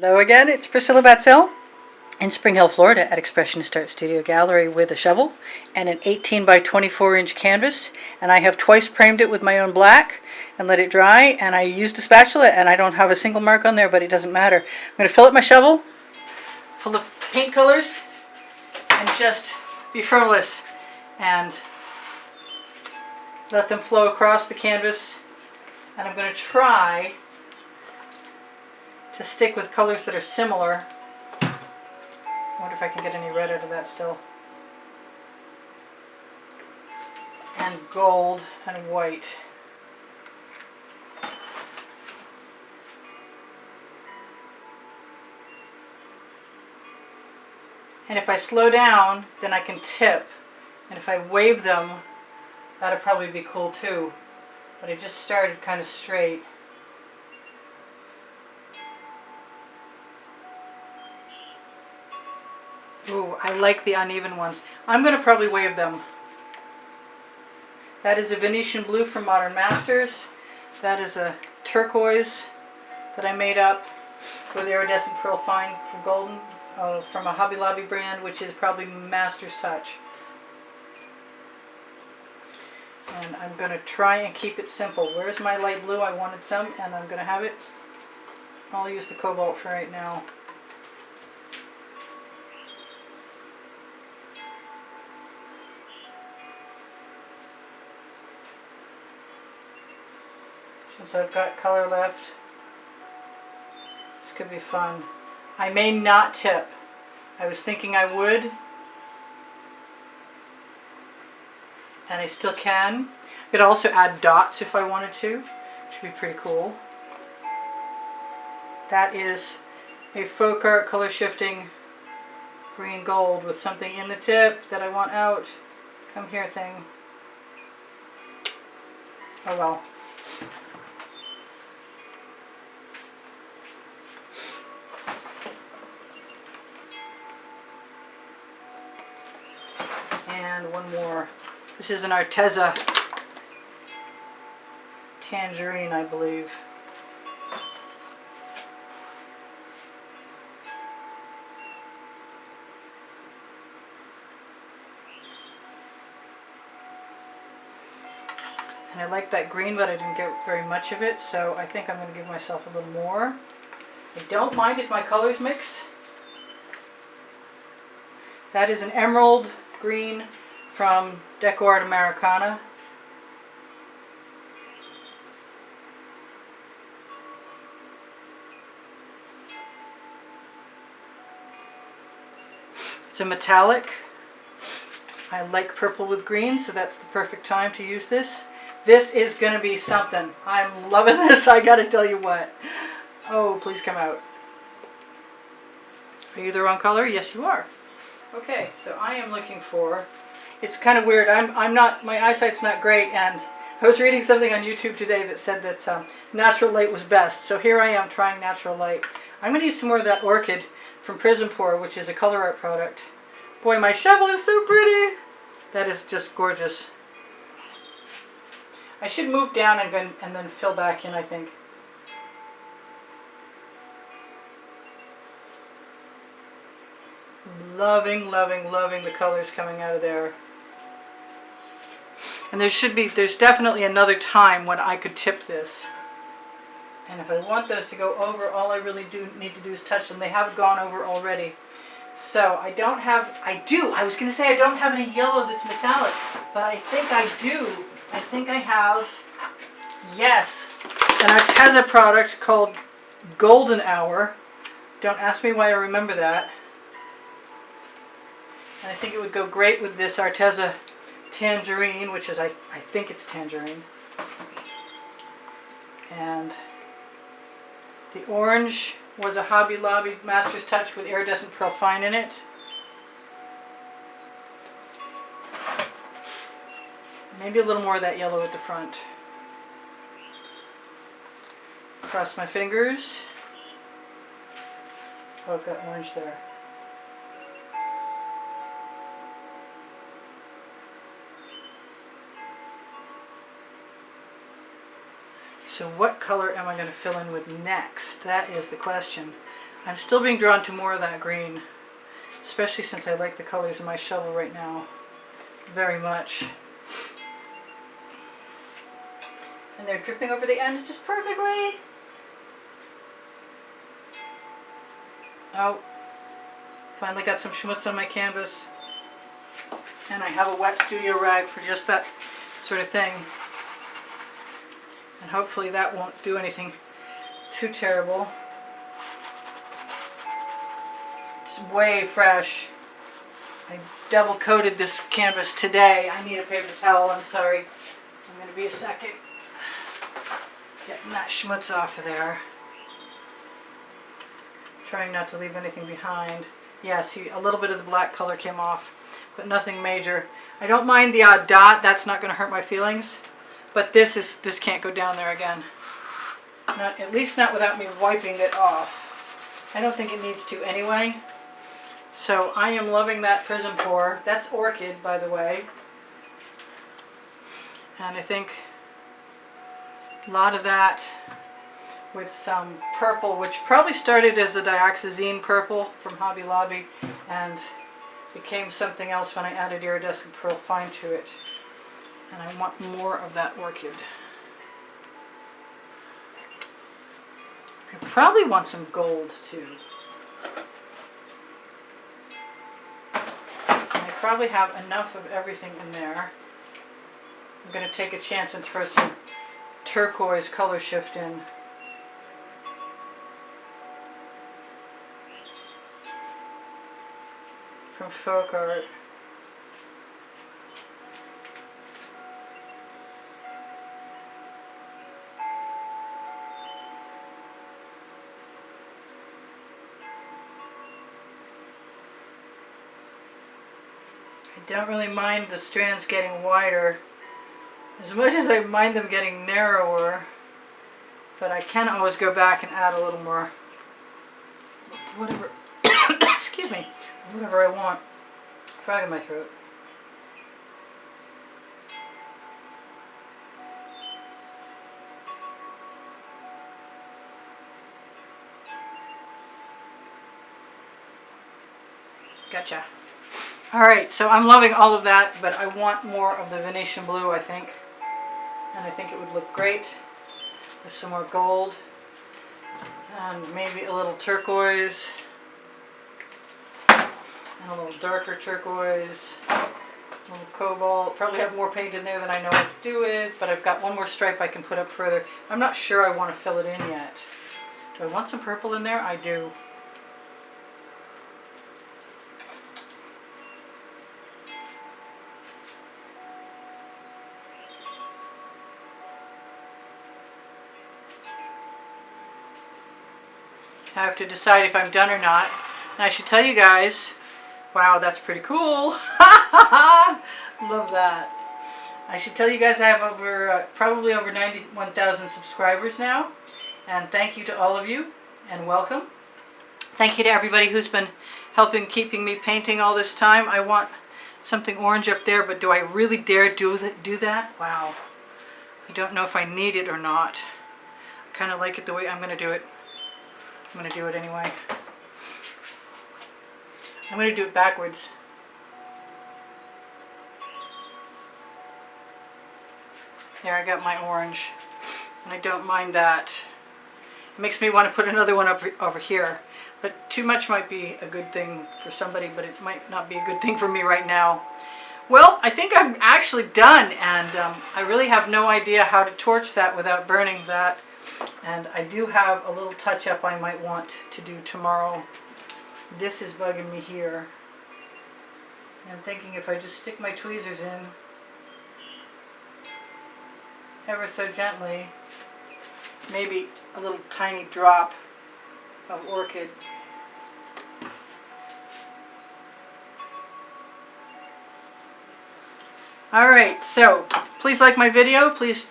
Hello again, it's Priscilla Batzell in Spring Hill, Florida at Expressionist Art Studio Gallery with a shovel and an 18 by 24 inch canvas, and I have twice primed it with my own black and let it dry, and I used a spatula and I don't have a single mark on there, but it doesn't matter. I'm going to fill up my shovel full of paint colors and just be frivolous and let them flow across the canvas, and I'm going to try to stick with colors that are similar. I wonder if I can get any red out of that still. And gold and white. And if I slow down, then I can tip. And if I wave them, that'd probably be cool too. But I just started kind of straight. Ooh, I like the uneven ones. I'm going to probably wave them. That is a Venetian blue from Modern Masters. That is a turquoise that I made up with iridescent pearl fine from Golden, from a Hobby Lobby brand, which is probably Master's Touch. And I'm going to try and keep it simple. Where's my light blue? I wanted some, and I'm going to have it. I'll use the cobalt for right now. Since I've got color left, this could be fun. I may not tip. I was thinking I would, and I still can. I could also add dots if I wanted to, which would be pretty cool. That is a folk art color shifting green gold with something in the tip that I want out. Come here thing. Oh well. And one more. This is an Arteza tangerine, I believe. And I like that green, but I didn't get very much of it, so I think I'm going to give myself a little more. I don't mind if my colors mix. That is an emerald green from Deco Art Americana. It's a metallic. I like purple with green, so that's the perfect time to use this. This is going to be something. I'm loving this, I gotta tell you what. Oh, please come out. Are you the wrong color? Yes, you are. Okay, so I am looking for, it's kind of weird, I'm not, my eyesight's not great, and I was reading something on YouTube today that said that natural light was best, so here I am trying natural light. I'm going to use some more of that orchid from Prism Pour, which is a color art product. Boy, my shovel is so pretty! That is just gorgeous. I should move down and then fill back in, I think. Loving, loving, loving the colors coming out of there. And there's definitely another time when I could tip this. And if I want those to go over, all I really need to do is touch them. They have gone over already. So I don't have, I was going to say I don't have any yellow that's metallic, but I think I do. I think I have, yes, an Arteza product called Golden Hour. Don't ask me why I remember that. And I think it would go great with this Arteza tangerine, which is, I think it's tangerine. And the orange was a Hobby Lobby Master's Touch with iridescent pearl fine in it. Maybe a little more of that yellow at the front. Cross my fingers. Oh, I've got orange there. So what color am I going to fill in with next? That is the question. I'm still being drawn to more of that green, especially since I like the colors of my shovel right now very much. And they're dripping over the ends just perfectly. Oh, finally got some schmutz on my canvas. And I have a wet studio rag for just that sort of thing. And hopefully that won't do anything too terrible. It's way fresh. I double coated this canvas today. I need a paper towel, I'm sorry. I'm going to be a second. Getting that schmutz off of there. Trying not to leave anything behind. Yeah, see, a little bit of the black color came off, but nothing major. I don't mind the odd dot. That's not going to hurt my feelings. But this can't go down there again. Not, at least not without me wiping it off. I don't think it needs to anyway. So I am loving that prism pour. That's orchid, by the way. And I think a lot of that with some purple, which probably started as a dioxazine purple from Hobby Lobby and became something else when I added iridescent pearl fine to it. And I want more of that orchid. I probably want some gold too. And I probably have enough of everything in there. I'm going to take a chance and throw some turquoise color shift in. From Folk Art. I don't really mind the strands getting wider as much as I mind them getting narrower, but I can always go back and add a little more whatever excuse me, whatever I want. Frog in my throat. Gotcha. Alright, so I'm loving all of that, but I want more of the Venetian blue, I think. And I think it would look great with some more gold and maybe a little turquoise and a little darker turquoise, a little cobalt. Probably have more paint in there than I know what to do with, but I've got one more stripe I can put up further. I'm not sure I want to fill it in yet. Do I want some purple in there? I do. I have to decide if I'm done or not. And I should tell you guys, wow, that's pretty cool. Love that. I should tell you guys I have over, probably over 91,000 subscribers now. And thank you to all of you, and welcome. Thank you to everybody who's been helping keeping me painting all this time. I want something orange up there, but do I really dare do that? Wow. I don't know if I need it or not. I kind of like it the way I'm going to do it. I'm going to do it anyway. I'm going to do it backwards. There, I got my orange. And I don't mind that. It makes me want to put another one up over here. But too much might be a good thing for somebody, but it might not be a good thing for me right now. Well, I think I'm actually done, and I really have no idea how to torch that without burning that. And I do have a little touch-up I might want to do tomorrow. This is bugging me here. I'm thinking if I just stick my tweezers in ever so gently, maybe a little tiny drop of orchid. Alright, so please like my video. Please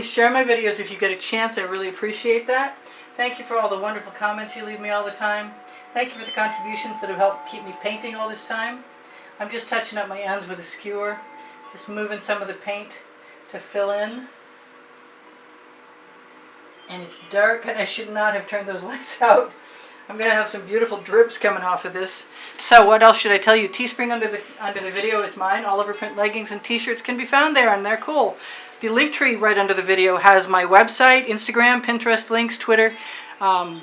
share my videos if you get a chance. I really appreciate that. Thank you for all the wonderful comments you leave me all the time. Thank you for the contributions that have helped keep me painting all this time. I'm just touching up my ends with a skewer. Just moving some of the paint to fill in. And it's dark and I should not have turned those lights out. I'm going to have some beautiful drips coming off of this. So what else should I tell you? Teespring under the video is mine. Oliver print leggings and t-shirts can be found there, and they're cool. The link tree right under the video has my website, Instagram, Pinterest links, Twitter, all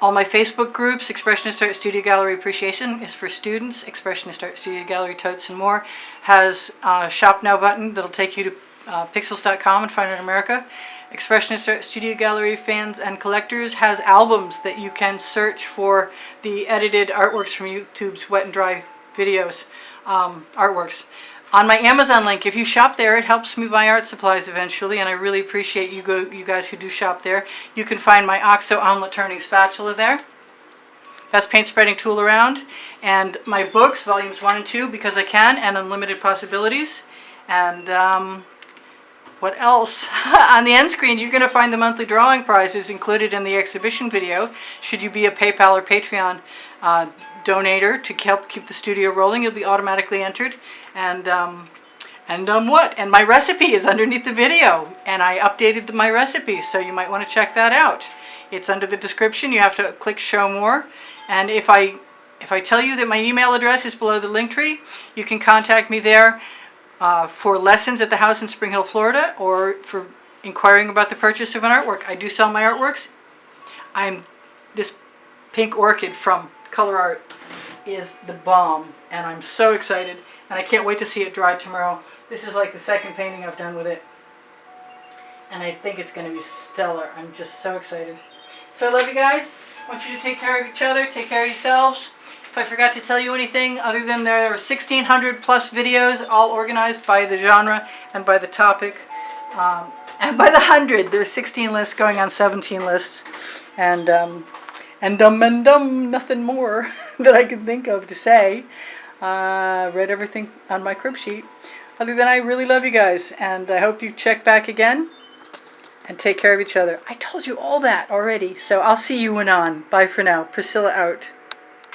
my Facebook groups. Expressionist Art Studio Gallery Appreciation is for students. Expressionist Art Studio Gallery Totes and More has a Shop Now button that'll take you to pixels.com and Find Art America. Expressionist Art Studio Gallery Fans and Collectors has albums that you can search for the edited artworks from YouTube's Wet and Dry videos, artworks. On my Amazon link, if you shop there, it helps me buy art supplies eventually, and I really appreciate you guys who do shop there. You can find my OXO omelet turning spatula there. Best paint spreading tool around. And my books, volumes 1 and 2, Because I Can, and Unlimited Possibilities. And what else? On the end screen, you're going to find the monthly drawing prizes included in the exhibition video. Should you be a PayPal or Patreon donator to help keep the studio rolling, you'll be automatically entered. And what? And my recipe is underneath the video, and I updated my recipe, so you might want to check that out. It's under the description. You have to click Show More, and if I tell you that my email address is below the link tree, you can contact me there for lessons at the house in Spring Hill, Florida, or for inquiring about the purchase of an artwork. I do sell my artworks. This pink orchid from Color Art is the bomb, and I'm so excited, and I can't wait to see it dry tomorrow. This is like the second painting I've done with it, and I think it's going to be stellar. I'm just so excited. So I love you guys. I want you to take care of each other, take care of yourselves. If I forgot to tell you anything other than there are 1,600 plus videos, all organized by the genre and by the topic, and by the 100. There's 16 lists going on 17 lists, and nothing more that I can think of to say. Read everything on my crib sheet. Other than I really love you guys, and I hope you check back again and take care of each other. I told you all that already, so I'll see you when on. Bye for now. Priscilla out.